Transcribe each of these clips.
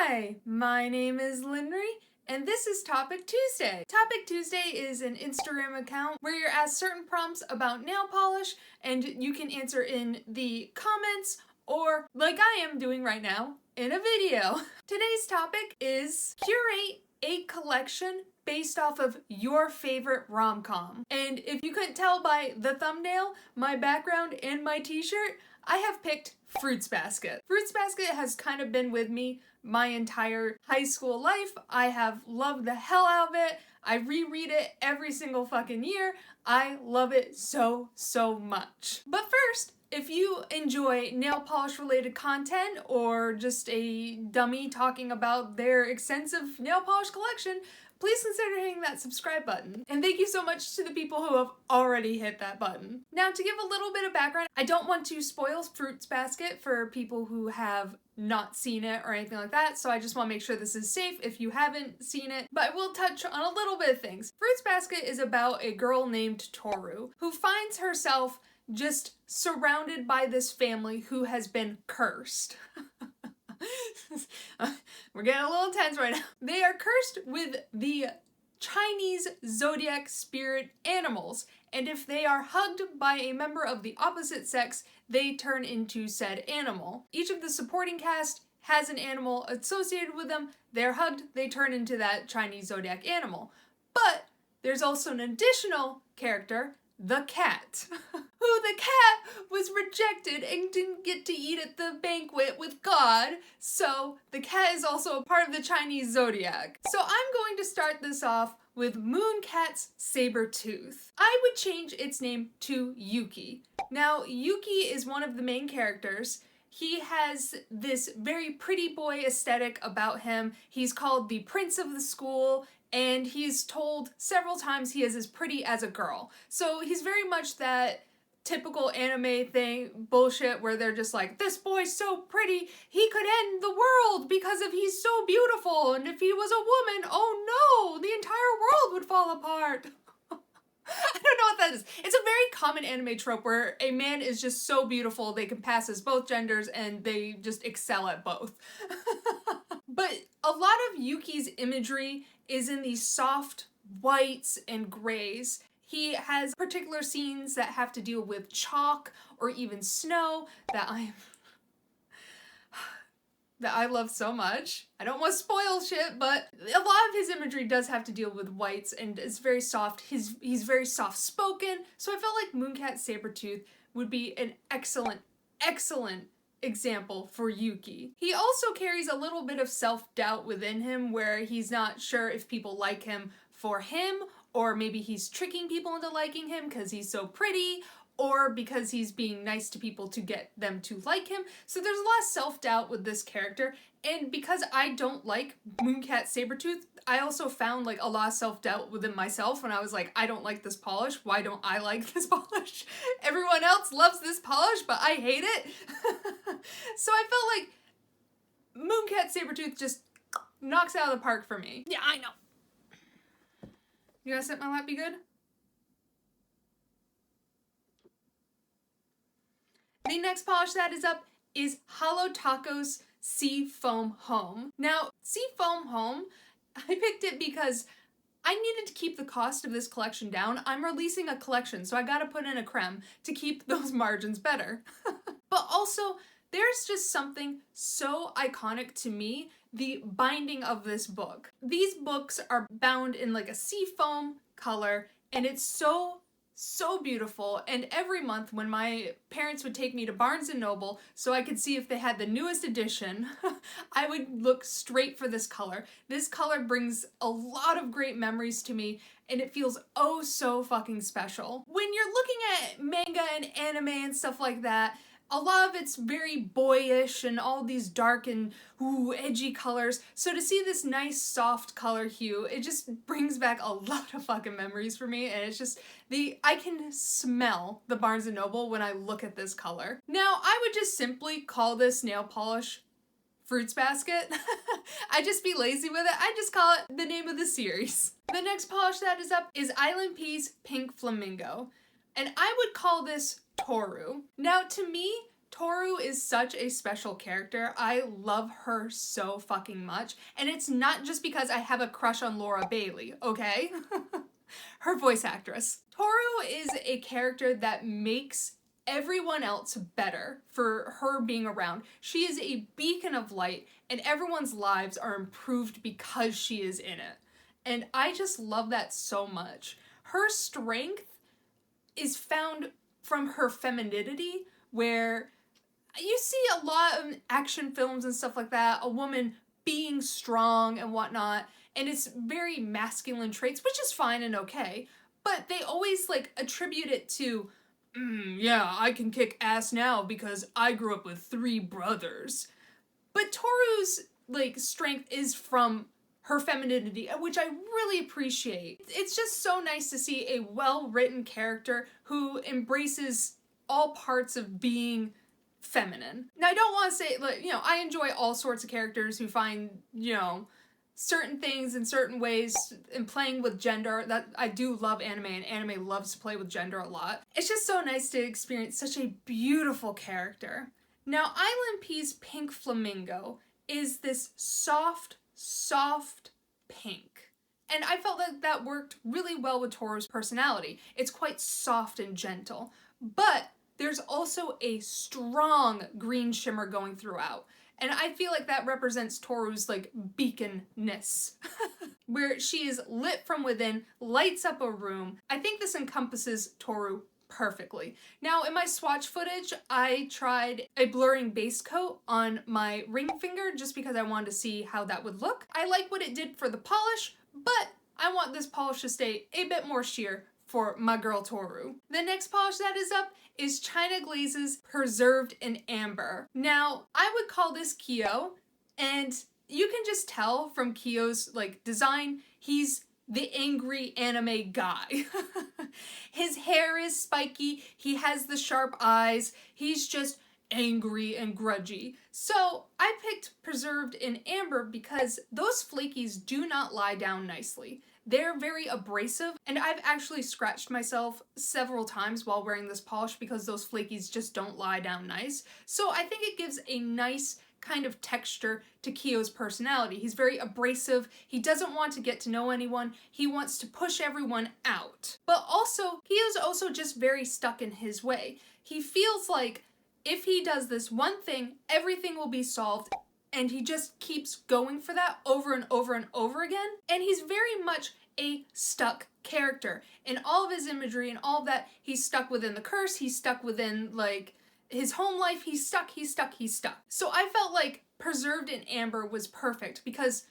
Hi, my name is Linry, and this is Topic Tuesday. Topic Tuesday is an Instagram account where you're asked certain prompts about nail polish, and you can answer in the comments or, like I am doing right now, in a video. Today's topic is curate a collection based off of your favorite rom-com. And if you couldn't tell by the thumbnail, my background, and my t-shirt, I have picked Fruits Basket. Fruits Basket has kind of been with me my entire high school life. I have loved the hell out of it. I reread it every single fucking year. I love it so much. But first, if you enjoy nail polish related content or just a dummy talking about their extensive nail polish collection, please consider hitting that subscribe button. And thank you so much to the people who have already hit that button. Now, to give a little bit of background, I don't want to spoil Fruits Basket for people who have not seen it or anything like that, so I just want to make sure this is safe if you haven't seen it, but I will touch on a little bit of things. Fruits Basket is about a girl named Tohru who finds herself just surrounded by this family who has been cursed. We're getting a little intense right now. They are cursed with the Chinese zodiac spirit animals, and if they are hugged by a member of the opposite sex, they turn into said animal. Each of the supporting cast has an animal associated with them. They're hugged, they turn into that Chinese zodiac animal. But there's also an additional character, the cat, who the cat was rejected and didn't get to eat at the banquet with God, so the cat is also a part of the Chinese zodiac. So I'm going to start this off with Moon Cat's Sabertooth. I would change its name to Yuki. Now, Yuki is one of the main characters. He has this very pretty boy aesthetic about him. He's called the prince of the school, and he's told several times he is as pretty as a girl. So he's very much that typical anime thing bullshit where they're just like, this boy's so pretty, he could end the world because if he's so beautiful, and if he was a woman, oh no, the entire world would fall apart. I don't know what that is. It's a very common anime trope where a man is just so beautiful they can pass as both genders and they just excel at both. But a lot of Yuki's imagery is in these soft whites and grays. He has particular scenes that have to deal with chalk or even snow that I love so much. I don't want to spoil shit, but a lot of his imagery does have to deal with whites and it's very soft. He's very soft spoken, so I felt like Mooncat Sabertooth would be an excellent example for Yuki. He also carries a little bit of self-doubt within him where he's not sure if people like him for him, or maybe he's tricking people into liking him because he's so pretty, or because he's being nice to people to get them to like him. So there's a lot of self-doubt with this character, and because I don't like Mooncat Sabertooth, I also found like a lot of self-doubt within myself when I was like, I don't like this polish, why don't I like this polish? Everyone else loves this polish, but I hate it. So I felt like Mooncat Sabertooth just knocks it out of the park for me. Yeah, I know. You guys think my lap be good? The next polish that is up is HoloTaco's Sea Foam Home. Now, Sea Foam Home, I picked it because I needed to keep the cost of this collection down. I'm releasing a collection, so I gotta put in a creme to keep those margins better. But also, there's just something so iconic to me, the binding of this book. These books are bound in like a sea foam color, and it's so beautiful, and every month when my parents would take me to Barnes & Noble so I could see if they had the newest edition, I would look straight for this color. This color brings a lot of great memories to me, and it feels oh so fucking special. When you're looking at manga and anime and stuff like that, a lot of it's very boyish and all these dark and edgy colors. So to see this nice soft color hue, it just brings back a lot of fucking memories for me. And it's just I can smell the Barnes & Noble when I look at this color. Now, I would just simply call this nail polish Fruits Basket. I just be lazy with it. I just call it the name of the series. The next polish that is up is Island Pea's Pink Flamingo. And I would call this Tohru. Now, to me, Tohru is such a special character. I love her so fucking much. And it's not just because I have a crush on Laura Bailey, okay? Her voice actress. Tohru is a character that makes everyone else better for her being around. She is a beacon of light, and everyone's lives are improved because she is in it. And I just love that so much. Her strength is found from her femininity, where you see a lot of action films and stuff like that, a woman being strong and whatnot, and it's very masculine traits, which is fine and okay, but they always like attribute it to, yeah, I can kick ass now because I grew up with 3 brothers. But Tohru's like strength is from her femininity, which I really appreciate. It's just so nice to see a well-written character who embraces all parts of being feminine. Now, I don't want to say, like, you know, I enjoy all sorts of characters who find, you know, certain things in certain ways and playing with gender. That I do love anime, and anime loves to play with gender a lot. It's just so nice to experience such a beautiful character. Now, Island P's Pink Flamingo is this soft pink. And I felt that that worked really well with Tohru's personality. It's quite soft and gentle, but there's also a strong green shimmer going throughout. And I feel like that represents Tohru's like beaconness, where she is lit from within, lights up a room. I think this encompasses Tohru perfectly. Now, in my swatch footage, I tried a blurring base coat on my ring finger just because I wanted to see how that would look. I like what it did for the polish, but I want this polish to stay a bit more sheer for my girl Tohru. The next polish that is up is China Glaze's Preserved in Amber. Now, I would call this Kyo, and you can just tell from Kyo's like design, he's the angry anime guy. His hair is spiky, he has the sharp eyes, he's just angry and grudgy. So I picked Preserved in Amber because those flakies do not lie down nicely. They're very abrasive, and I've actually scratched myself several times while wearing this polish because those flakies just don't lie down nice. So I think it gives a nice kind of texture to Kyo's personality. He's very abrasive, he doesn't want to get to know anyone, he wants to push everyone out. But also, Kyo's also just very stuck in his way. He feels like if he does this one thing, everything will be solved, and he just keeps going for that over and over and over again. And he's very much a stuck character. In all of his imagery and all of that, he's stuck within the curse, he's stuck within, like, his home life, he's stuck. So I felt like Preserved in Amber was perfect because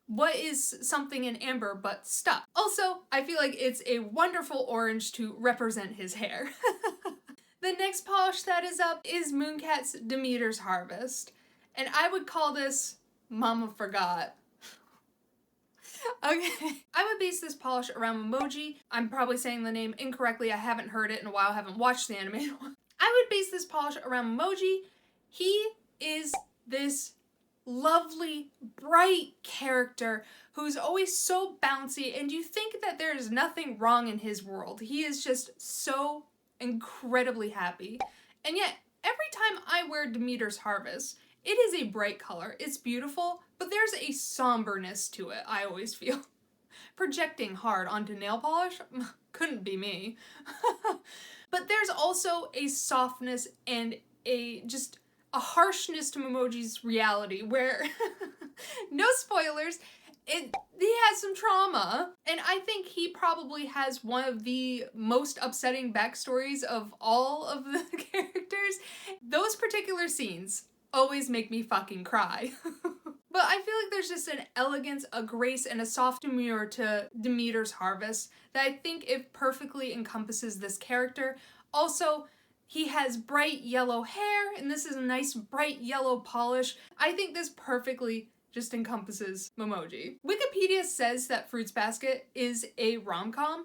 what is something in amber but stuck? Also, I feel like it's a wonderful orange to represent his hair. The next polish that is up is Mooncat's Demeter's Harvest. And I would call this Mama Forgot. Okay. I would base this polish around Memoji. I'm probably saying the name incorrectly. I haven't heard it in a while. I haven't watched the anime in a while. I would base this polish around Memoji. He is this lovely, bright character who's always so bouncy, and you think that there is nothing wrong in his world. He is just so incredibly happy. And yet, every time I wear Demeter's Harvest, it is a bright color, it's beautiful, but there's a somberness to it, I always feel. Projecting hard onto nail polish? Couldn't be me. But there's also a softness and a harshness to Memoji's reality where, no spoilers, he has some trauma. And I think he probably has one of the most upsetting backstories of all of the characters. Those particular scenes always make me fucking cry. But I feel like there's just an elegance, a grace, and a soft demure to Demeter's Harvest that I think it perfectly encompasses this character. Also, he has bright yellow hair, and this is a nice bright yellow polish. I think this perfectly just encompasses Memoji. Wikipedia says that Fruits Basket is a rom-com.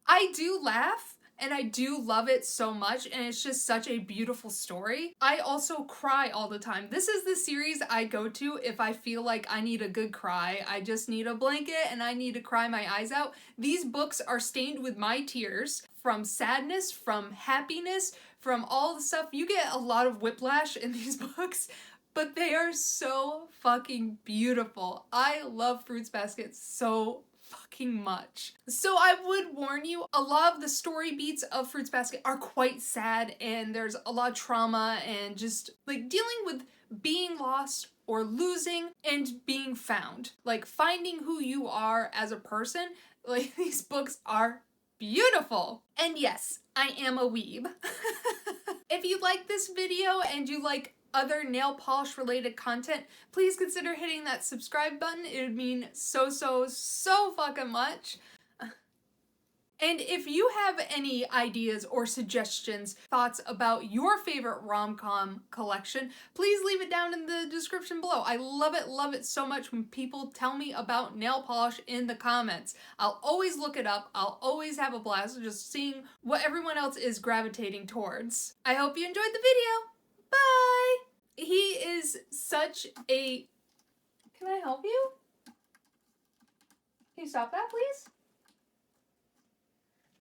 I do laugh, and I do love it so much, and it's just such a beautiful story. I also cry all the time. This is the series I go to if I feel like I need a good cry. I just need a blanket and I need to cry my eyes out. These books are stained with my tears from sadness, from happiness, from all the stuff. You get a lot of whiplash in these books, but they are so fucking beautiful. I love Fruits Basket so fucking much. So I would warn you, a lot of the story beats of Fruits Basket are quite sad, and there's a lot of trauma and just like dealing with being lost or losing and being found. Like finding who you are as a person. Like these books are beautiful. And yes, I am a weeb. If you like this video and you like other nail polish related content, please consider hitting that subscribe button. It would mean so fucking much. And if you have any ideas or suggestions, thoughts about your favorite rom-com collection, please leave it down in the description below. I love it so much when people tell me about nail polish in the comments. I'll always look it up. I'll always have a blast just seeing what everyone else is gravitating towards. I hope you enjoyed the video. Bye! He is such a... Can I help you? Can you stop that, please?